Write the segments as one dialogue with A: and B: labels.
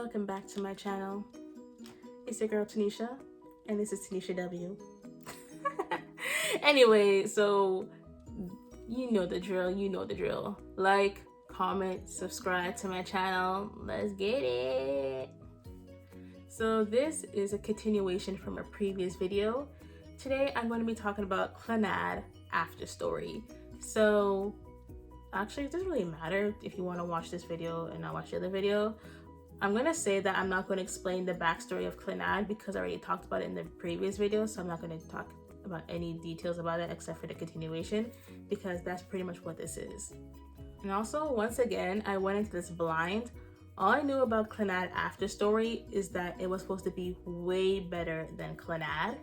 A: welcome back to my channel. It's your girl Tinesha, and this is Tinesha W. Anyway, so you know the drill. Like, comment, subscribe to my channel. Let's get it. So this is a continuation from a previous video. Today I'm going to be talking about Clannad after story. So actually, it doesn't really matter if you want to watch this video and not watch the other video. I'm going to say that I'm not going to explain the backstory of Clannad because I already talked about it in the previous video, so I'm not going to talk about any details about it except for the continuation because that's pretty much what this is. And also, once again, I went into this blind. All I knew about Clannad after story is that it was supposed to be way better than Clannad.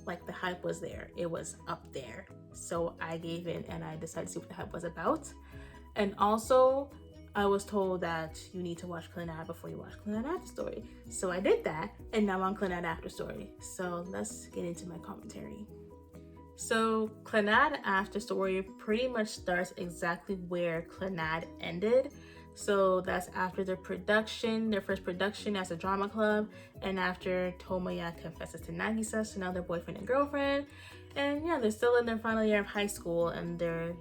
A: Like, the hype was there. It was up there. So I gave in and I decided to see what the hype was about. And also, I was told that you need to watch Clannad before you watch Clannad After Story. So I did that, and now I'm on Clannad After Story. So let's get into my commentary. So Clannad After Story pretty much starts exactly where Clannad ended. So that's after their first production as a drama club, and after Tomoya confesses to Nagisa, so now they're boyfriend and girlfriend. And yeah, they're still in their final year of high school, and they're,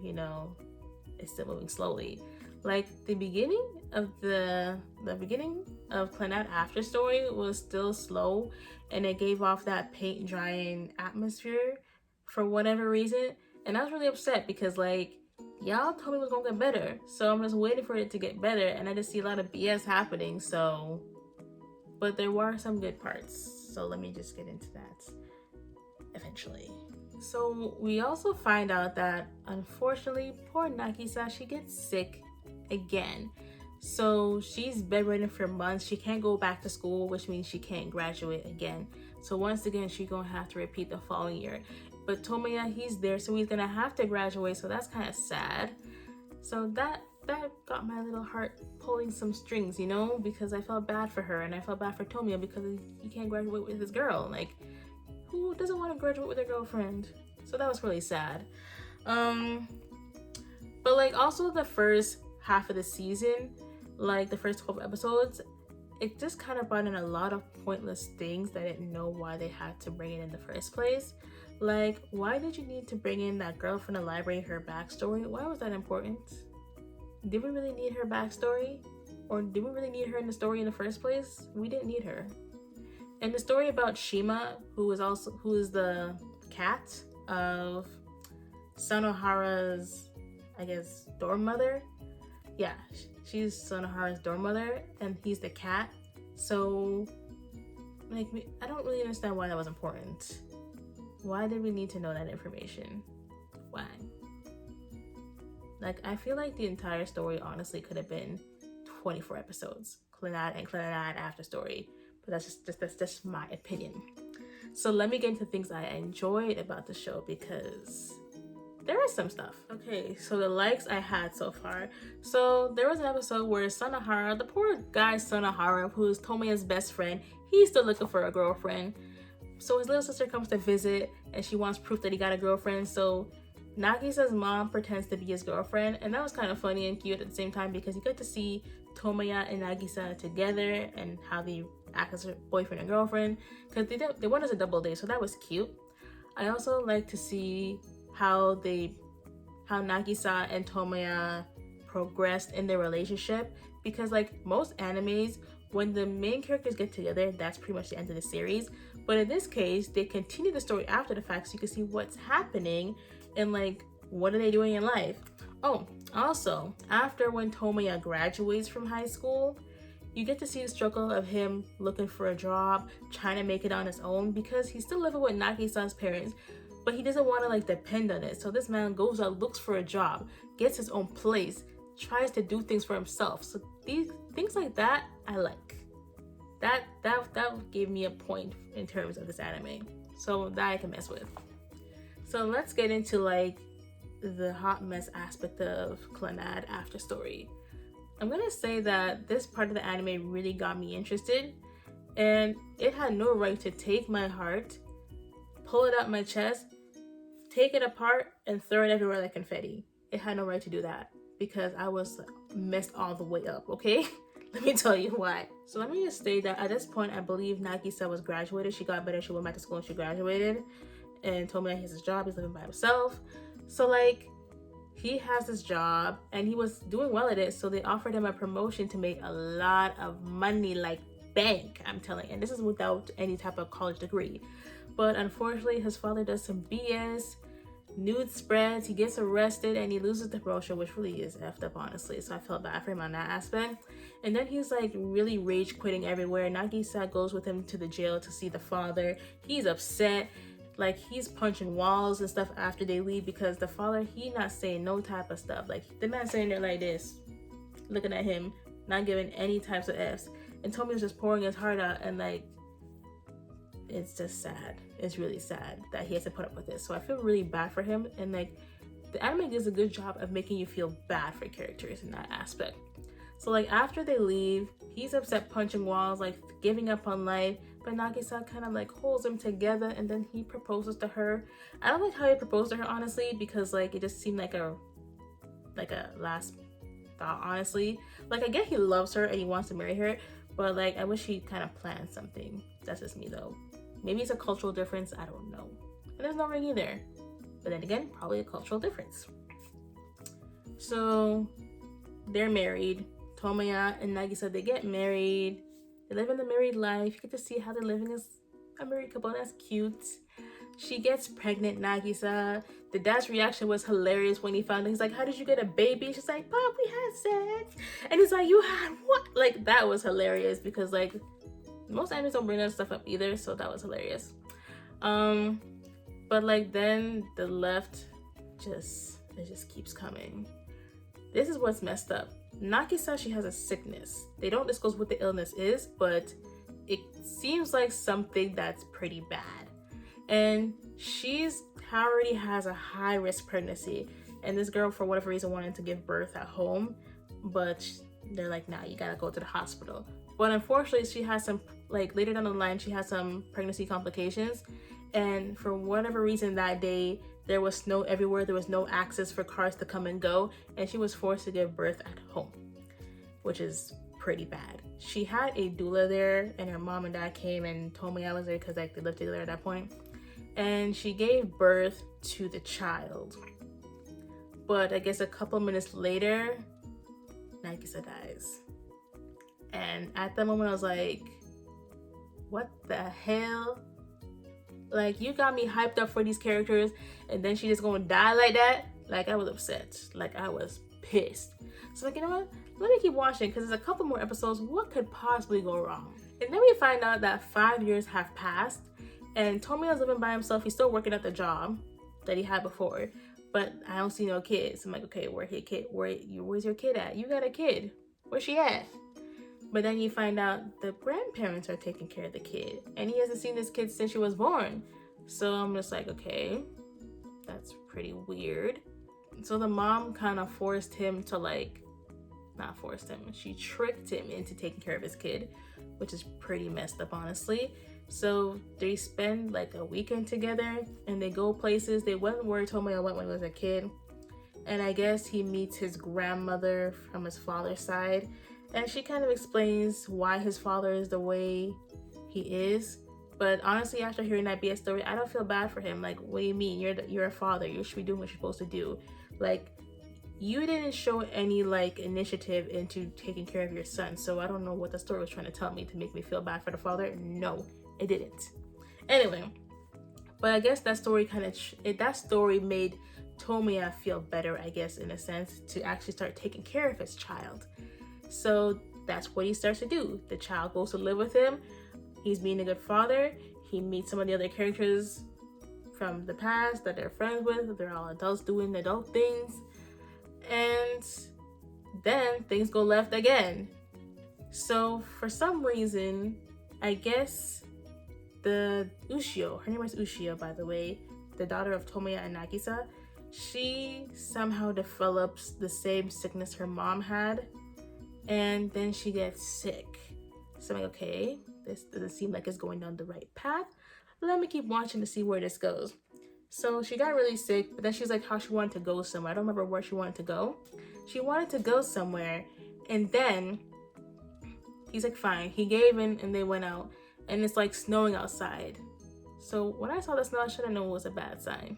A: it's still moving slowly. Like, the beginning of Clannad After Story was still slow, and it gave off that paint drying atmosphere for whatever reason. And I was really upset because, like, y'all told me it was gonna get better, so I'm just waiting for it to get better, and I just see a lot of BS happening. So, but there were some good parts, so let me just get into that eventually. So we also find out that, unfortunately, poor Nagisa, she gets sick again. So she's bedridden for months. She can't go back to school, which means she can't graduate again. So once again, she's gonna have to repeat the following year. But Tomoya, he's there, so he's gonna have to graduate, so that's kind of sad. So that got my little heart pulling some strings, because I felt bad for her, and I felt bad for Tomoya because he can't graduate with his girl. Like, who doesn't want to graduate with their girlfriend? So that was really sad. But like, also the first half of the season, like the first 12 episodes, it just kind of brought in a lot of pointless things that I didn't know why they had to bring in the first place. Like, why did you need to bring in that girl from the library, her backstory? Why was that important? Did we really need her backstory? Or did we really need her in the story in the first place? We didn't need her. And the story about Shima, who is the cat of Sanohara's, I guess, dorm mother. Yeah, she's Sanohara's dorm mother, and he's the cat. So, like, I don't really understand why that was important. Why did we need to know that information? Why? Like, I feel like the entire story honestly could have been 24 episodes. Clannad and Clannad After Story. But that's just my opinion. So let me get into things I enjoyed about the show, because there is some stuff. Okay, so the likes I had so far. So there was an episode where Sanohara, the poor guy Sanohara, who's Tomoya's best friend, he's still looking for a girlfriend. So his little sister comes to visit, and she wants proof that he got a girlfriend. So Nagisa's mom pretends to be his girlfriend, and that was kind of funny and cute at the same time because you get to see Tomoya and Nagisa together and how they act as a boyfriend and girlfriend, because they went as a double date, so that was cute. I also like to see how Nagisa and Tomoya progressed in their relationship, because like most animes, when the main characters get together, that's pretty much the end of the series. But in this case, they continue the story after the fact, so you can see what's happening and like what are they doing in life. Oh, also, after when Tomoya graduates from high school, you get to see the struggle of him looking for a job, trying to make it on his own, because he's still living with Nagisa's parents, but he doesn't want to like depend on it. So this man goes out, looks for a job, gets his own place, tries to do things for himself. So these things like that, I like. That gave me a point in terms of this anime. So that I can mess with. So let's get into like the hot mess aspect of Clannad After Story. I'm gonna say that this part of the anime really got me interested, and it had no right to take my heart, pull it out my chest, take it apart, and throw it everywhere like confetti. It had no right to do that because I was messed all the way up, okay? Let me tell you why. So let me just state that at this point, I believe Nagisa was graduated. She got better. She went back to school and she graduated and told me that he has his job. He's living by himself. So like, he has this job and he was doing well at it. So they offered him a promotion to make a lot of money, like bank, I'm telling you. And this is without any type of college degree. But unfortunately, his father does some BS. Nude spreads, he gets arrested, and he loses the promotion, which really is effed up, honestly. So I felt bad for him on that aspect. And then he's like really rage quitting everywhere. Nagisa goes with him to the jail to see the father. He's upset. Like, he's punching walls and stuff after they leave because the father, he not saying no type of stuff. Like, the man sitting there like this, looking at him, not giving any types of F's. And Tommy was just pouring his heart out, and like, it's just sad. It's really sad that he has to put up with this. So I feel really bad for him. And like, the anime does a good job of making you feel bad for characters in that aspect. So like, after they leave, he's upset, punching walls, like giving up on life. But Nagisa kind of like holds him together, and then he proposes to her. I don't like how he proposed to her, honestly, because like, it just seemed like a last thought, honestly. Like, I get he loves her and he wants to marry her, but like, I wish he kind of planned something. That's just me though. Maybe it's a cultural difference, I don't know. And there's no ring either. But then again, probably a cultural difference. So they're married. Tomoya and Nagisa, they get married. They live in the married life. You get to see how they're living as a married couple. That's cute. She gets pregnant, Nagisa. The dad's reaction was hilarious when he found out. He's like, how did you get a baby? She's like, Pop, we had sex. And he's like, you had what? Like, that was hilarious because like, most animes don't bring that stuff up either, so that was hilarious. But like, then the left it just keeps coming. This is what's messed up. Nagisa, she has a sickness. They don't disclose what the illness is, but it seems like something that's pretty bad. And she's already has a high risk pregnancy, and this girl for whatever reason wanted to give birth at home, but they're like, nah, you gotta go to the hospital. But unfortunately, she has some, like later down the line, she has some pregnancy complications, and for whatever reason that day, there was snow everywhere. There was no access for cars to come and go, and she was forced to give birth at home, which is pretty bad. She had a doula there, and her mom and dad came, and Tomoya was there because like they lived together at that point, and she gave birth to the child. But I guess a couple minutes later, Nagisa dies. And at that moment, I was like, what the hell? Like, you got me hyped up for these characters, and then she just gonna die like that? Like, I was upset. Like, I was pissed. So like, you know what? Let me keep watching, because there's a couple more episodes. What could possibly go wrong? And then we find out that 5 years have passed, and Tomoya's living by himself. He's still working at the job that he had before, but I don't see no kids. I'm like, okay, where's your kid at? You got a kid. Where's she at? But then you find out the grandparents are taking care of the kid, and he hasn't seen this kid since she was born. So I'm just like, okay, that's pretty weird. So the mom kind of forced him to not forced him, she tricked him into taking care of his kid, which is pretty messed up, honestly. So they spend like a weekend together, and they go places. They went where Tomoya went when he was a kid, and I guess he meets his grandmother from his father's side. And she kind of explains why his father is the way he is. But honestly, after hearing that BS story, I don't feel bad for him. Like, what do you mean? You're a father. You should be doing what you're supposed to do. Like, you didn't show any like initiative into taking care of your son. So I don't know what the story was trying to tell me to make me feel bad for the father. No, it didn't. Anyway, but I guess that story that story made Tomoya feel better, I guess, in a sense, to actually start taking care of his child. So that's what he starts to do. The child goes to live with him. He's being a good father. He meets some of the other characters from the past that they're friends with. They're all adults doing adult things. And then things go left again. So for some reason, I guess the Ushio, her name is Ushio, by the way, the daughter of Tomoya and Nagisa, she somehow develops the same sickness her mom had. And then she gets sick. So I'm like, okay, this doesn't seem like it's going down the right path. Let me keep watching to see where this goes. So she got really sick, but then she's like how she wanted to go somewhere. I don't remember where she wanted to go. She wanted to go somewhere, and then He's like, fine. He gave in and they went out. And it's like snowing outside. So when I saw the snow, I should have known it was a bad sign.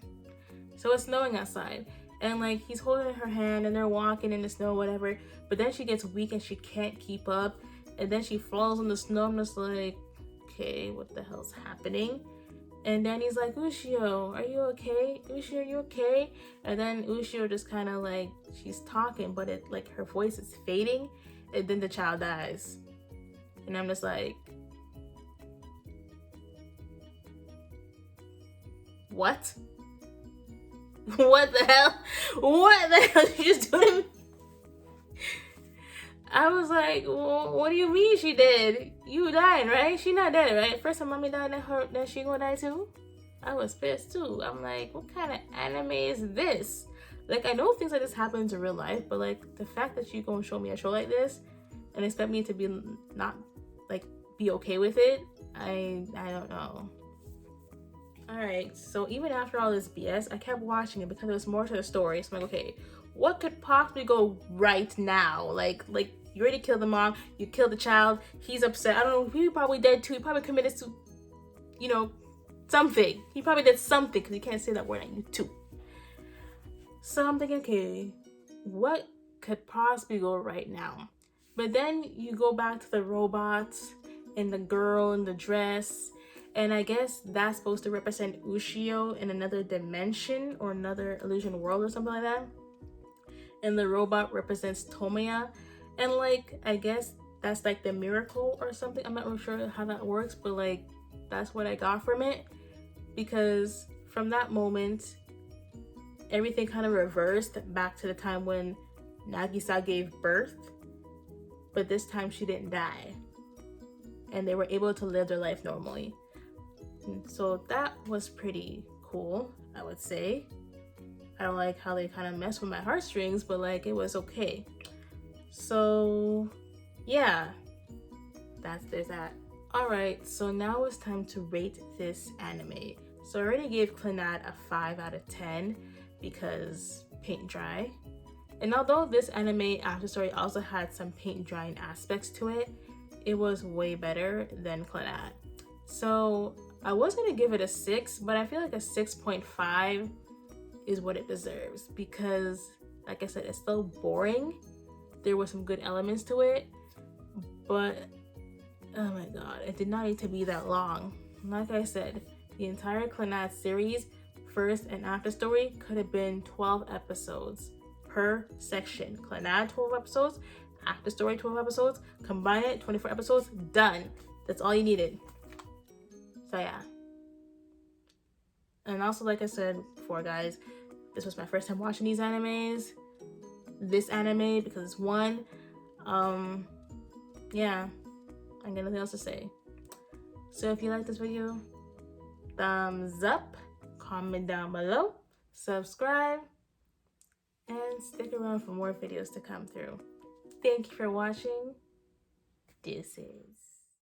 A: So it's snowing outside. And like he's holding her hand and they're walking in the snow, whatever. But then she gets weak and she can't keep up. And then she falls in the snow. I'm just like, okay, what the hell's happening? And then he's like, Ushio, are you okay? Ushio, are you okay? And then Ushio just kind of like, she's talking, but it like her voice is fading. And then the child dies. And I'm just like, what? What the hell? What the hell did you just do to me? I was like, well, what do you mean she did? You died, right? She not dead, right? First time mommy died, then she gonna die too? I was pissed too. I'm like, what kind of anime is this? Like, I know things like this happen in real life, but like the fact that you gonna show me a show like this and expect me to be not like be okay with it, I don't know. Alright, so even after all this BS, I kept watching it because there was more to the story. So I'm like, okay, what could possibly go right now? Like you already killed the mom, you killed the child, he's upset. I don't know, he probably dead too. He probably committed to, you know, something. He probably did something because he can't say that word at you too. So I'm thinking, okay, what could possibly go right now? But then you go back to the robots and the girl in the dress. And I guess that's supposed to represent Ushio in another dimension or another illusion world or something like that. And the robot represents Tomoya. And like, I guess that's like the miracle or something. I'm not really sure how that works, but like, that's what I got from it. Because from that moment, everything kind of reversed back to the time when Nagisa gave birth. But this time she didn't die. And they were able to live their life normally. So that was pretty cool, I would say. I don't like how they kind of mess with my heartstrings, but like it was okay. So yeah, there's that. Alright, so now it's time to rate this anime. So I already gave Clannad a 5 out of 10 because paint dry. And although this anime after story also had some paint drying aspects to it, it was way better than Clannad. So I was gonna give it a 6, but I feel like a 6.5 is what it deserves because, like I said, it's still boring. There were some good elements to it, but oh my god, it did not need to be that long. Like I said, the entire Clannad series, first and after story, could have been 12 episodes per section. Clannad 12 episodes, after story 12 episodes, combine it, 24 episodes, done. That's all you needed. So yeah. And also, like I said before, guys, this was my first time watching these animes. This anime, because it's one. Yeah, I got nothing else to say. So if you like this video, thumbs up, comment down below, subscribe, and stick around for more videos to come through. Thank you for watching. Deuces.